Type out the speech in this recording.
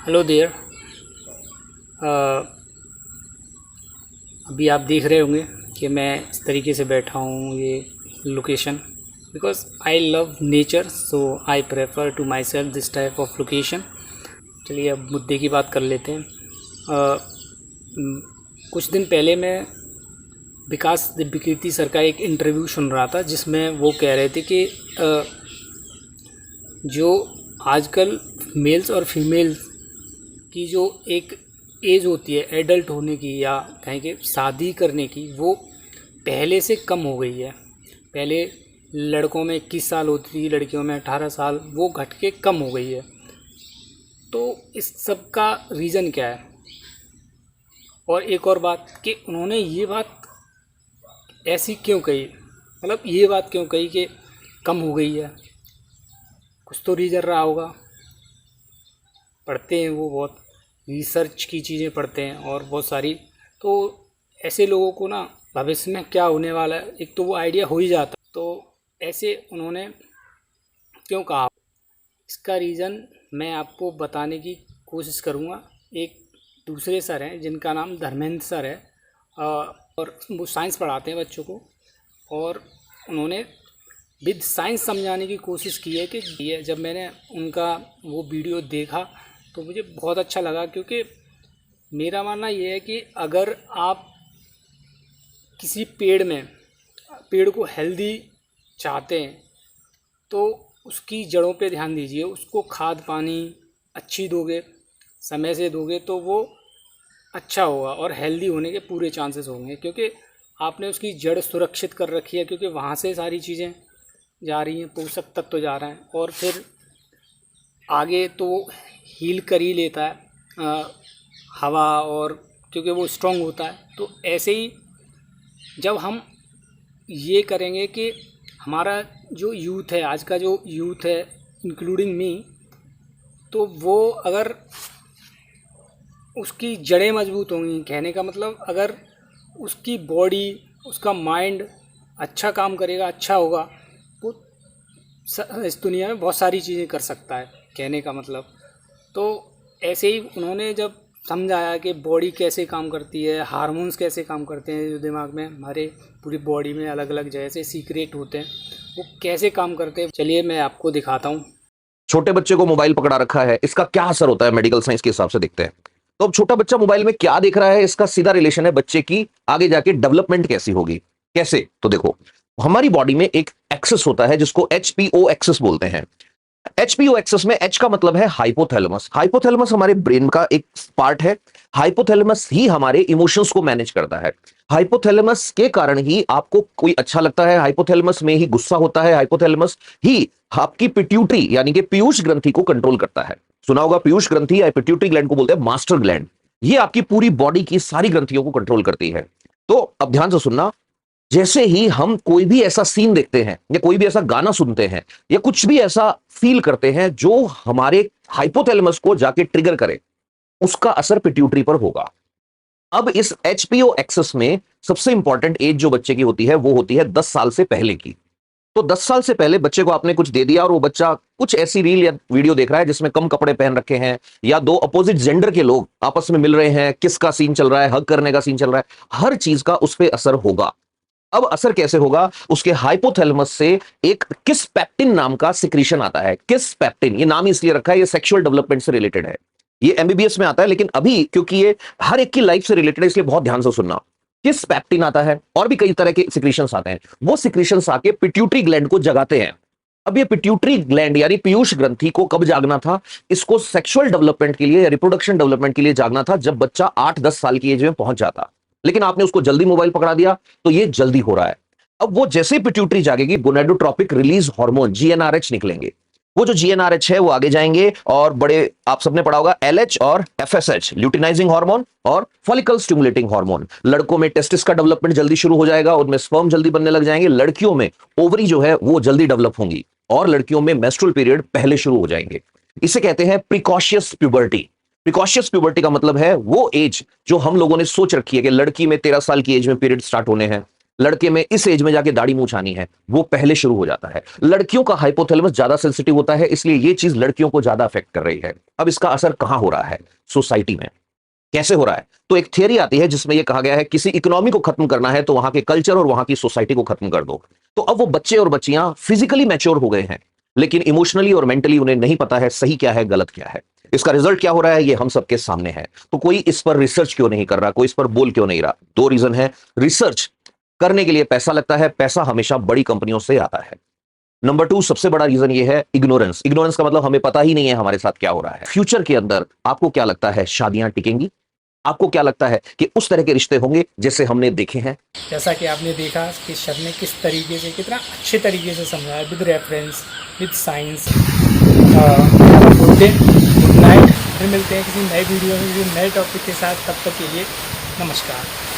Hello there. अभी आप देख रहे होंगे कि मैं इस तरीके से बैठा हूँ, ये location, because I love nature, so I prefer to myself this type of location. चलिए अब मुद्दे की बात कर लेते हैं। कुछ दिन पहले मैं विकास दिव्यकीर्ति सर का एक इंटरव्यू सुन रहा था, जिसमें वो कह रहे थे कि जो आजकल मेल्स और फीमेल्स की जो एक एज होती है एडल्ट होने की, या कहें कि शादी करने की, वो पहले से कम हो गई है। पहले लड़कों में 21 साल होती थी, लड़कियों में 18 साल, वो घट के कम हो गई है। तो इस सब का रीज़न क्या है? और एक और बात कि उन्होंने ये बात ऐसी क्यों कही, मतलब ये बात क्यों कही कि कम हो गई है? कुछ तो रीज़न रहा होगा। पढ़ते हैं वो, बहुत रिसर्च की चीज़ें पढ़ते हैं और बहुत सारी, तो ऐसे लोगों को ना भविष्य में क्या होने वाला है एक तो वो आइडिया हो ही जाता। तो ऐसे उन्होंने क्यों कहा, इसका रीज़न मैं आपको बताने की कोशिश करूँगा। एक दूसरे सर हैं जिनका नाम धर्मेंद्र सर है, और वो साइंस पढ़ाते हैं बच्चों को, और उन्होंने विद साइंस समझाने की कोशिश की है। कि ये जब मैंने उनका वो वीडियो देखा तो मुझे बहुत अच्छा लगा, क्योंकि मेरा मानना ये है कि अगर आप किसी पेड़ को हेल्दी चाहते हैं तो उसकी जड़ों पे ध्यान दीजिए। उसको खाद पानी अच्छी दोगे, समय से दोगे, तो वो अच्छा होगा और हेल्दी होने के पूरे चांसेस होंगे, क्योंकि आपने उसकी जड़ सुरक्षित कर रखी है, क्योंकि वहाँ से सारी चीज़ें जा रही हैं, पोषक तत्व जा रहे हैं, और फिर आगे तो हील कर ही लेता है हवा, और क्योंकि वो स्ट्रॉन्ग होता है। तो ऐसे ही जब हम ये करेंगे कि हमारा जो यूथ है, आज का जो यूथ है इंक्लूडिंग मी, तो वो अगर उसकी जड़ें मजबूत होंगी, कहने का मतलब अगर उसकी बॉडी, उसका माइंड अच्छा काम करेगा, अच्छा होगा, वो इस दुनिया में बहुत सारी चीज़ें कर सकता है, कहने का मतलब। तो ऐसे ही उन्होंने जब समझाया कि बॉडी कैसे काम करती है, हार्मोन्स कैसे काम करते हैं, जो दिमाग में हमारे पूरी बॉडी में अलग अलग जैसे सीक्रेट होते हैं, वो कैसे काम करते हैं, चलिए मैं आपको दिखाता हूँ। छोटे बच्चे को मोबाइल पकड़ा रखा है, इसका क्या असर होता है मेडिकल साइंस के हिसाब से देखते हैं। तो अब छोटा बच्चा मोबाइल में क्या देख रहा है, इसका सीधा रिलेशन है बच्चे की आगे जाके डेवलपमेंट कैसी होगी। कैसे? तो देखो, हमारी बॉडी में एक एक्सेस होता है जिसको एचपीओ एक्सेस बोलते हैं। एचपीओ एक्सेस में एच का मतलब है हाइपोथैलेमस। हाइपोथैलेमस हमारे ब्रेन का एक पार्ट है। हाइपोथैलेमस ही हमारे इमोशंस को मैनेज करता है। हाइपोथैलेमस के कारण ही आपको कोई अच्छा लगता है, हाइपोथैलेमस में ही गुस्सा होता है, हाइपोथैलेमस ही आपकी पिट्यूटरी यानी कि पीयूष ग्रंथि को कंट्रोल करता है। सुना होगा पीयूष ग्रंथि या पिट्यूटरी ग्लैंड को बोलते हैं मास्टर ग्लैंड। ये आपकी पूरी बॉडी की सारी ग्रंथियों को कंट्रोल करती है। तो अब ध्यान से सुनना, जैसे ही हम कोई भी ऐसा सीन देखते हैं या कोई भी ऐसा गाना सुनते हैं या कुछ भी ऐसा फील करते हैं जो हमारे हाइपोथैलेमस को जाके ट्रिगर करे, उसका असर पिट्यूटरी पर होगा। अब इस एचपीओ एक्सेस में सबसे इंपॉर्टेंट एज जो बच्चे की होती है वो होती है 10 साल से पहले की। तो 10 साल से पहले बच्चे को आपने कुछ दे दिया और वो बच्चा कुछ ऐसी रील या वीडियो देख रहा है जिसमें कम कपड़े पहन रखे हैं, या दो अपोजिट जेंडर के लोग आपस में मिल रहे हैं, किस का सीन चल रहा है, हग करने का सीन चल रहा है, हर चीज का उस पर असर होगा। अब असर कैसे होगा? उसके हाइपोथैलेमस से एक किस पेप्टिन नाम का सिक्रीशन आता है। किस पेप्टिन, ये नाम इसलिए रखा है, ये सेक्सुअल डेवलपमेंट से रिलेटेड है। ये एमबीबीएस में आता है, लेकिन अभी क्योंकि ये हर एक की लाइफ से रिलेटेड है इसलिए बहुत ध्यान से सुनना। किस पेप्टिन आता है, और भी कई तरह के सिक्रीशंस आते हैं। वो सिक्रीशंस आके पिट्यूटरी ग्लैंड को जगाते हैं। अब ये पिट्यूटरी ग्लैंड यानी पीयूष ग्रंथि को कब जागना था? इसको सेक्सुअल डेवलपमेंट के लिए या रिप्रोडक्शन डेवलपमेंट के लिए जागना था जब बच्चा 8-10 साल की एज में पहुंच जाता। लेकिन आपने उसको जल्दी मोबाइल पकड़ा दिया, तो ये जल्दी हो रहा है। अब वो जैसे पिट्यूटरी जागेगी, गोनाडोट्रोपिक रिलीज हार्मोन जीएनआरएच निकलेंगे। वो जो जीएनआरएच है वो आगे जाएंगे और बड़े, आप सबने पढ़ा होगा एलएच और एफएसएच, ल्यूटिनाइजिंग हार्मोन और फॉलिकल स्टिमुलेटिंग हार्मोन। लड़कों में टेस्टिस का डेवलपमेंट जल्दी शुरू हो जाएगा, उनमें स्पर्म जल्दी बनने लग जाएंगे। लड़कियों में ओवरी जो है वो जल्दी डेवलप होंगी, और लड़कियों में मेंस्ट्रुअल पीरियड पहले शुरू हो जाएंगे। इसे कहते हैं प्रिकॉशियस प्यूबर्टी। प्रिकॉशियस प्यूबर्टी का मतलब है वो एज जो हम लोगों ने सोच रखी है कि लड़की में 13 साल की एज में पीरियड स्टार्ट होने हैं, लड़के में इस एज में जाके दाढ़ी मूंछ आनी है, वो पहले शुरू हो जाता है। लड़कियों का हाइपोथैलेमस ज्यादा सेंसिटिव होता है, इसलिए ये चीज लड़कियों को ज्यादा अफेक्ट कर रही है। अब इसका असर कहां हो रहा है? सोसाइटी में। कैसे हो रहा है? तो एक थियरी आती है जिसमें यह कहा गया है किसी इकोनॉमी को खत्म करना है तो वहां के कल्चर और वहां की सोसाइटी को खत्म कर दो। तो अब वो बच्चे और बच्चियां फिजिकली मैच्योर हो गए हैं, लेकिन इमोशनली और मेंटली उन्हें नहीं पता है सही क्या है, गलत क्या है। इसका रिजल्ट क्या हो रहा है ये हम सबके सामने है। तो कोई इस पर रिसर्च क्यों नहीं कर रहा, कोई इस पर बोल क्यों नहीं रहा? दो रीजन है। रिसर्च करने के लिए पैसा लगता है, पैसा हमेशा बड़ी कंपनियों से आता है। नंबर 2 सबसे बड़ा रीजन ये है इग्नोरेंस। इग्नोरेंस का मतलब हमें पता ही नहीं है हमारे साथ क्या हो रहा है। फ्यूचर के अंदर आपको क्या लगता है शादियां टिकेंगी? आपको क्या लगता है कि उस तरह के रिश्ते होंगे जैसे हमने देखे हैं? जैसा कि आपने देखा कि सर ने किस तरीके से, कितना अच्छे तरीके से समझाया, with reference, with science. Good day, good night. फिर मिलते हैं किसी नए वीडियो में, किसी नए टॉपिक के साथ। तब तक के लिए नमस्कार।